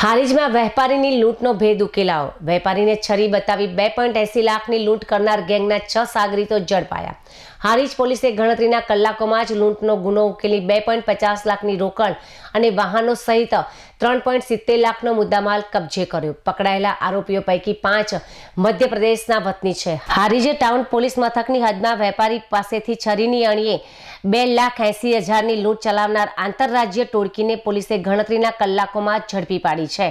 હારીજમાં વેપારીની લૂંટનો ભેદ ઉકેલાયો। વેપારીને છરી બતાવી 2.80 લાખની લૂંટ કરનાર ગેંગના 6 સાગરીતો ઝડપાયા। હારીજ પોલીસે ગણતરીના કલાકોમાં જ લૂંટનો ગુનો ઉકેલી 2.50 લાખની રોકડ અને વાહનો સહિત 3.70 લાખનો મુદ્દામાલ કબજે કર્યો। પકડાયેલા આરોપીઓ પૈકી 5 મધ્યપ્રદેશના વતની છે। હારીજ ટાઉન પોલીસ મથકની હદમાં વેપારી પાસેથી છરીની અણીએ 2,80,000ની લૂંટ ચલાવનાર આંતરરાજ્ય ટોળકીને પોલીસે ગણતરીના કલાકોમાં ઝડપી પાડી છે।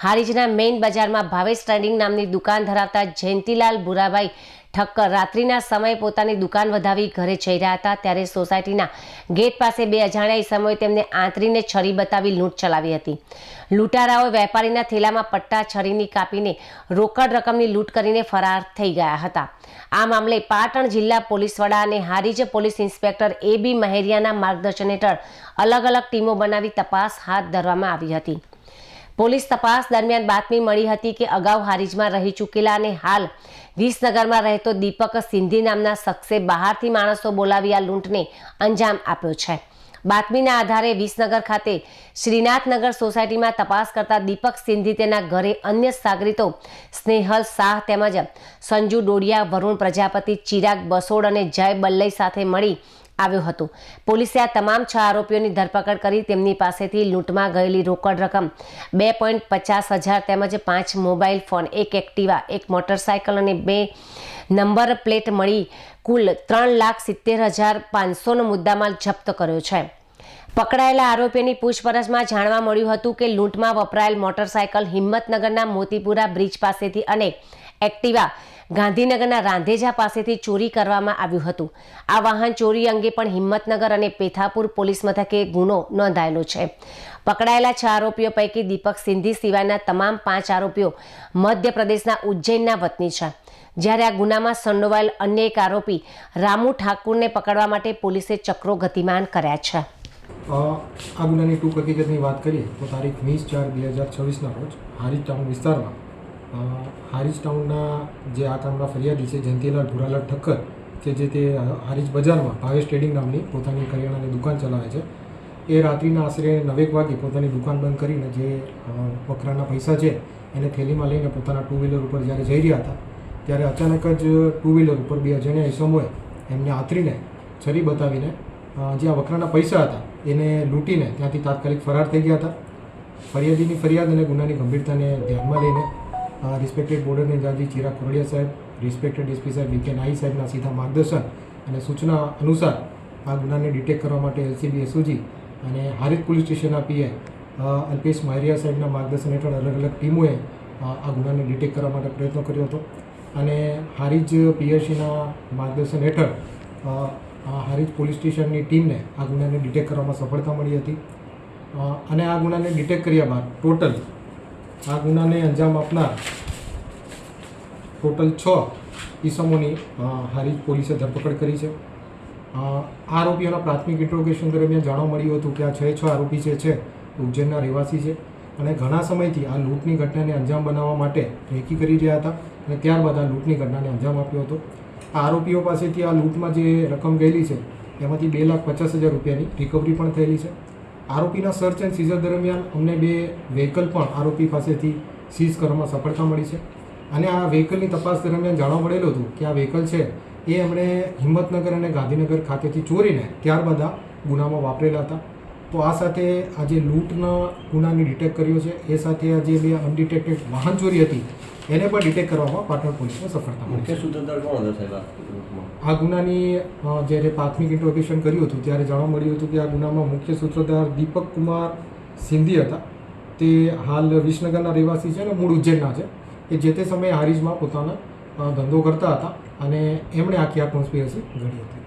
હારીજના મેઇન બજારમાં ભાવેશ ટ્રેડિંગ નામની દુકાન ધરાવતા જયંતીલાલ ભુરાભાઈ ઠક્કર રાત્રિના સમયે પોતાની દુકાન વધાવી ઘરે જઈ રહ્યા હતા ત્યારે સોસાયટીના ગેટ પાસે 2 અજાણ્યા ઈસમોએ તેમને આંતરીને છરી બતાવી લૂંટ ચલાવી હતી। લૂંટારાઓએ વેપારીના થેલામાં પટ્ટા છરીની કાપીને રોકડ રકમની લૂંટ કરીને ફરાર થઈ ગયા હતા। આ મામલે પાટણ જિલ્લા પોલીસ વડા અને હારીજ પોલીસ ઇન્સ્પેક્ટર AB મહેરિયાના માર્ગદર્શન હેઠળ અલગ અલગ ટીમો બનાવી તપાસ હાથ ધરવામાં આવી હતી। પોલીસ તપાસ દરમિયાન બાતમી મળી હતી કે અગાઉ હારીજમાં રહી ચૂકેલા અને હાલ વિસનગરમાં રહેતો દીપક સિંધી નામના શખ્સે બહારથી માણસો બોલાવી આ લૂંટને અંજામ આપ્યો છે। બાતમીના આધારે વિસનગર ખાતે શ્રીનાથનગર સોસાયટીમાં તપાસ કરતા દીપક સિંધી તેના ઘરે અન્ય સાગરીતો સ્નેહલ શાહ તેમજ સંજુ ડોડિયા, વરુણ પ્રજાપતિ, ચિરાગ બસોડ અને જય બલ્લઈ સાથે મળી આવ્યો હતો। પોલીસે આ તમામ 6 આરોપીઓની ધરપકડ કરી તેમની પાસેથી લૂંટમાં ગયેલી રોકડ રકમ 2.50,000 તેમજ 5 મોબાઈલ ફોન, 1 એક્ટિવા, 1 મોટરસાયકલ અને 2 નંબર પ્લેટ મળી કુલ 3,70,500નો મુદ્દામાલ જપ્ત કર્યો છે। પકડાયેલા આરોપીની પૂછપરછમાં જાણવા મળ્યું હતું કે લૂંટમાં વપરાયેલ મોટરસાયકલ હિંમતનગરના મોતીપુરા બ્રિજ પાસેથી અને એક્ટિવા ગાંધીનગરના રાંધેજા પાસેથી ચોરી કરવામાં આવ્યું હતું। આ વાહન ચોરી અંગે પણ હિંમતનગર અને પેથાપુર પોલીસ મથકે ગુનો નોંધાયેલો છે। પકડાયેલા 6 આરોપીઓ પૈકી દીપક સિંધી સિવાયના તમામ 5 આરોપીઓ મધ્યપ્રદેશના ઉજ્જૈનના વતની છે। જ્યારે આ ગુનામાં સંડોવાયેલ અન્ય એક આરોપી રામુ ઠાકુરને પકડવા માટે પોલીસે ચક્રો ગતિમાન કર્યા છે। આ ગુનાની ટૂંક હકીકતની વાત કરીએ તો તારીખ 20/4/2026ના રોજ હારીજ ટાઉન વિસ્તારમાં હારીજ ટાઉનના જે આ કામના ફરિયાદી છે જયંતીલાલ ભુરાલાલ ઠક્કર કે જે તે હારીજ બજારમાં ભાવેશ ટ્રેડિંગ નામની પોતાની કરિયાણાની દુકાન ચલાવે છે, એ રાત્રિના આશરે 9 વાગે પોતાની દુકાન બંધ કરીને જે વકરાના પૈસા છે એને થેલીમાં લઈને પોતાના 2 વ્હીલર ઉપર જ્યારે જઈ રહ્યા હતા ત્યારે અચાનક જ 2 વ્હીલર ઉપર 2 અજાણ્યા ઈસમોએ એમને આંતરીને છરી બતાવીને જે આ વકરાના પૈસા હતા એને લૂંટીને ત્યાંથી તાત્કાલિક ફરાર થઈ ગયા હતા। ફરિયાદીની ફરિયાદ અને ગુનાની ગંભીરતાને ધ્યાનમાં લઈને respected border in-charge Chirag Koradia સાહેબ, રિસ્પેક્ટેડ એસપી સાહેબ VK નાઈ સાહેબના સીધા માર્ગદર્શન અને સૂચના અનુસાર આ ગુનાને ડિટેક્ટ કરવા માટે LCB SOG અને હારીજ પોલીસ સ્ટેશનના PI અલ્પેશ મહેરિયા સાહેબના માર્ગદર્શન હેઠળ અલગ અલગ ટીમોએ આ ગુનાને ડિટેક્ટ કરવા માટે પ્રયત્નો કર્યો હતો અને હારીજ PSCના માર્ગદર્શન હેઠળ હારીજ પોલીસ સ્ટેશનની ટીમને આ ગુનાને ડિટેક્ટ કરવામાં સફળતા મળી હતી અને આ ગુનાને ડિટેક્ટ કર્યા બાદ ટોટલ આ ગુનાને અંજામ આપનાર ટોટલ 6 ઈસમોની હારીજ પોલીસે ધરપકડ કરી છે। આરોપીઓના પ્રાથમિક ઇન્ટ્રોગેશન દરમિયાન જાણવા મળ્યું હતું કે આ 6 આરોપી છે ઉજ્જૈનના રહેવાસી છે અને ઘણા સમયથી આ લૂંટની ઘટનાને અંજામ બનાવવા માટે રેકી કરી રહ્યા હતા અને ત્યારબાદ આ લૂંટની ઘટનાને અંજામ આપ્યો હતો। આ આરોપીઓ પાસેથી આ લૂંટમાં જે રકમ ગયેલી છે એમાંથી 2,50,000 રૂપિયાની રિકવરી પણ થયેલી છે। આરોપીના સર્ચ એન્ડ સીઝર દરમિયાન અમને 2 વ્હીકલ પણ આરોપી પાસેથી સીઝ કરવામાં સફળતા મળી છે અને આ વ્હીકલની તપાસ દરમિયાન જાણવા મળેલું હતું કે આ વ્હીકલ છે એ એમણે હિંમતનગર અને ગાંધીનગર ખાતેથી ચોરીને ત્યારબાદ આ ગુનામાં વાપરેલા હતા। તો આ સાથે આ જે લૂંટના ગુનાને ડિટેક્ટ કર્યો છે એ સાથે આ જે 2 અનડિટેક્ટેડ વાહન ચોરી હતી એને પણ ડિટેક્ટ કરવામાં પાટણ પોલીસને સફળતા મળી છે। આ ગુનાની જ્યારે પ્રાથમિક ઇન્ટ્રોગેશન કર્યું હતું ત્યારે જાણવા મળ્યું હતું કે આ ગુનામાં મુખ્ય સૂત્રધાર દીપક કુમાર સિંધી હતા। તે હાલ વિસનગરના રહેવાસી છે અને મૂળ ઉજ્જૈનના છે। એ જે તે સમયે હારીજમાં પોતાનો ધંધો કરતા હતા અને એમણે આખી આ કોન્સ્પિરસી ઘડી હતી।